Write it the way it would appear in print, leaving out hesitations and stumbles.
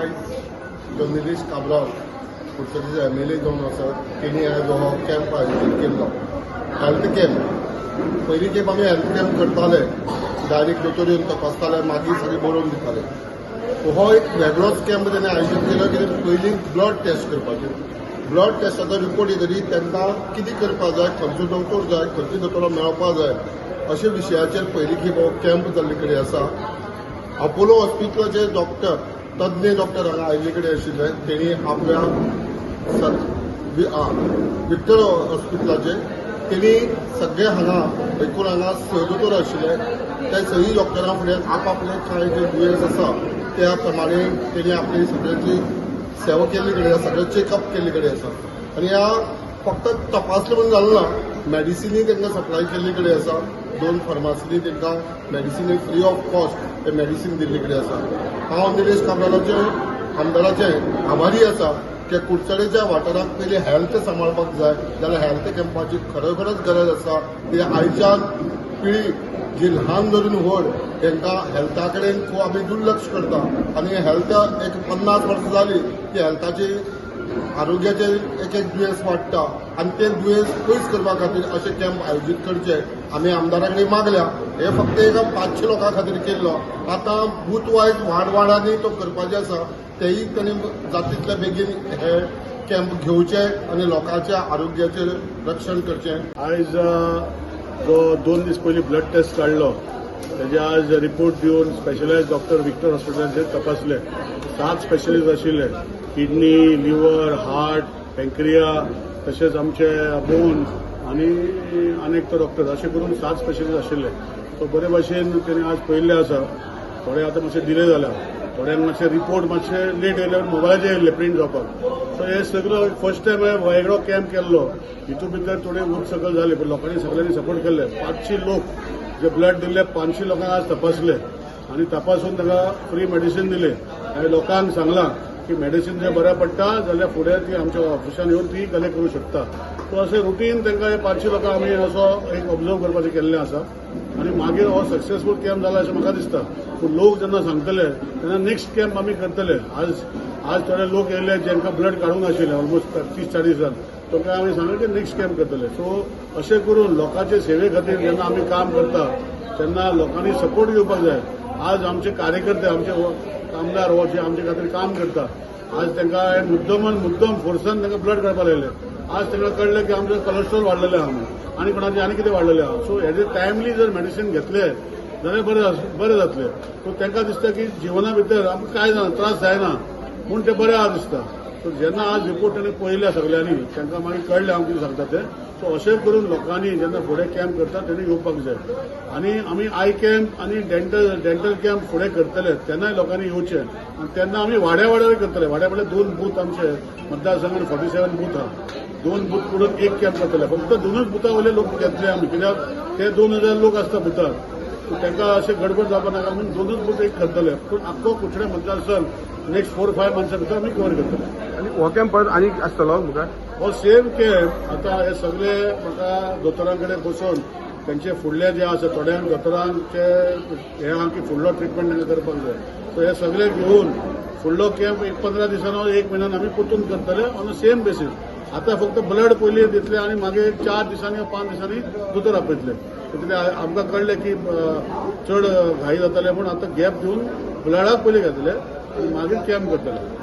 आयज जो निलेश काब्राल कुडचडेंचे MLA जावन आसात तेणी आयज हो कॅम्प आयोजीत केल्लो हेल्थ कॅम्प. पयलीं खेप आमी हेल्थ कॅम्प करताले, डायरेक्ट दोतोर येवन तपासताले, मागीर सगळें बरोवन दिताले. हो एक वेगळोच कॅम्प तेणें आयोजीत केलो, कित्याक पयलीं ब्लड टेस्ट करपाचें. ब्लड टेस्टाचो रिपोर्ट येतरी तांकां कितें करपाक जाय, खंयचो दोतोर जाय, खंयचो दोतोरां मेळपाक जाय, अशे विशयाचेर पयलीं खेप हो कॅम्प जाल्ले कडेन आसा. अपोलो हॉस्पिटलाचे डॉक्टर, तज्ञ डॉक्टर हांगा आयिल्ले कडेन आशिल्ले. तेणी आपल्या विक्टर हॉस्पिटलाचे तेणी सगळे हांगा एकूण हांगा 6 दोतोर आशिल्ले. त्या 6 डॉक्टरां फुडें आपआपले कांय जे दुयेंस आसा त्या प्रमाणे तेणी आपली सगळ्यांची सेवा केल्ली कडेन आसा, सगळें चेकअप केल्ले कडेन आसा. आनी ह्या फक्त तपासलें म्हणून जालें ना, मेडिसिनूय तांकां सप्लाय केल्ले कडेन आसा. 2 फार्मासीनी तांकां मेडिसिन फ्री ऑफ कॉस्ट ते मेडिसिन दिल्ले कडेन आसा. हांव निलेश काब्रालाचे आमदाराचे आभारी आसा की कुडचडेच्या वाठाराक पयलीं हेल्थ सांबाळपाक जाय जाल्यार हेल्थ कॅम्पाची खरोखरच गरज आसा. ती आयच्या पिळी जी ल्हान धरून व्हड तांकां हेल्था कडेन खूब आमी दुर्लक्ष करता आनी हेल्थ एक 50 वर्सां जाली की हेल्थाची आरोग्याचे एक दुयेंस वाडटा आनी ते दुयेंस पयस करपा खातीर अशे कॅम्प आयोजीत करचे आमी आमदारा कडेन मागल्या. हे फक्त एक 500 लोकां खातीर केल्लो. आतां बूथ वायज वाडांनी तो करपाचें आसा. तेही तांणी जाता बेगीन हे कॅम्प घेवचे आनी लोकांच्या आरोग्याचेर रक्षण करचें. आयज जो 2 दीस पयलीं ब्लड टेस्ट काडलो तेजे आज रिपोर्ट दिवन स्पेशलायज डॉक्टर विक्टर हॉस्पिटलाचेर तपासले. 7 स्पेशलिस्ट आशिल्ले, किडनी, लिव्हर, हार्ट, पॅन्क्रिया, तशेंच आमचे बोन आनी अनेक डॉक्टर अशें करून 7 स्पेशलिस्ट आशिल्ले. सो बरे भाशेन तेणी आज पळयल्ले आसा. थोडे आतां मातशे डिले जाला, थोड्यांक मातशे रिपोर्ट मातशे लेट येयले, मोबायलाचेर येयल्ले प्रिंट जावपाक. सो हे सगळं फर्स्ट टायम वेगळो कॅम्प केल्लो. हितून भितर थोडे उच सकल जाले, पण लोकांनी सगळ्यांनी सपोर्ट केल्ले. 500 लोक जे ब्लड दिल्ले 500 लोकांक आज तपासले आनी तपासून तांकां फ्री मेडिसीन दिले. आनी लोकांक सांगलां की मेडिसीन जे बऱ्या पडटा जाल्यार फुडें ती आमच्या ऑफिसान येवन ती कलेक्ट करूं शकता. सो अशें रुटीन तांकां हे 500 लोकांक आमी असो एक ऑब्जर्व करपाचें केल्लें आसा. आनी मागीर हो सक्सेसफूल कॅम्प जाला अशें म्हाका दिसता. पूण लोक जेन्ना सांगतले तेन्ना नेक्स्ट कॅम्प आमी करतले. आज थोडे लोक येयले जेंकां ब्लड काडूंक नाशिल्लें ऑलमोस्ट 30-40 जाण, तांकां आमी सांगलें की नेक्स्ट कॅम्प करतले. सो अशें करून लोकांचे सेवे खातीर जेन्ना आमी काम करता तेन्ना लोकांनी सपोर्ट घेवपाक जाय. आज आमचे कार्यकर्ते, आमचे आमदार हो जे आमचे खातीर काम करता, आज तांकां मुद्दम फोर्सान तांकां ब्लड काडपाक लायले. आज तांकां कळलें की आमचें कोलेस्ट्रॉल वाडलेलें आहा आनी कोणाचें आनी कितें वाडलेलें आहा. सो हेजे टायमली जर मेडिसीन घेतले जाल्यार बरें जातलें. सो तांकां दिसता की जिवना भितर आमकां कांय जायना, त्रास जायना म्हूण ते बरें आहा दिसता. सो जेन्ना आज रिपोर्ट ताणें पळयल्या सगळ्यांनी तांकां मागीर कळलें हांव कितें सांगता तें. सो अशें करून लोकांनी जेन्ना फुडें कॅम्प करता तेणी येवपाक जाय. आनी आमी आय कॅम्प आनी डेंटल कॅम्प फुडें करतले तेन्नाय लोकांनी येवचें. आनी तेन्ना आमी वाड्या करतले. वाड्या 2 बूथ आमचे मतदारसंघात 47 बूथ आहा. 2 बूथ करून एक कॅम्प करतले. फक्त 2च बुथां वयले लोक घेतले आमी, कित्याक ते 2000 लोक आसता बुथार. तांकां अशें गडबड जावपा नाका म्हणून 2च बूथ एक करतले. पूण आख्खो कुडचडे मतदारसंघ नेक्स्ट 4-5 मंथ्सा भितर आमी कव्हर करतले. आनी हो कॅम्प परत आनी आसतलो मुखार? हो सेम कॅम्प आतां हे सगळे म्हाका दोतोरां कडेन बसोवन त्यांचे फुडले जे आसा थोड्यांक दोतोरांचे हे आहा की फुडलो ट्रिटमेंट तांकां करपाक जाय. सो हे सगळे घेवन फुडलो कॅम्प 15 दिसान 1 म्हयन्यान आमी परतून करतले ऑन सेम बेसीस. आतां फक्त ब्लड पयलीं दितले आनी मागीर 4 दिसांनी 5 दिसांनी दोतोर आपयतले. कित्याक आमकां कळ्ळें की चड घाई जाताले म्हूण आतां गॅप दिवन ब्लडाक पयलीं घेतले आनी मागीर कॅम्प करतले.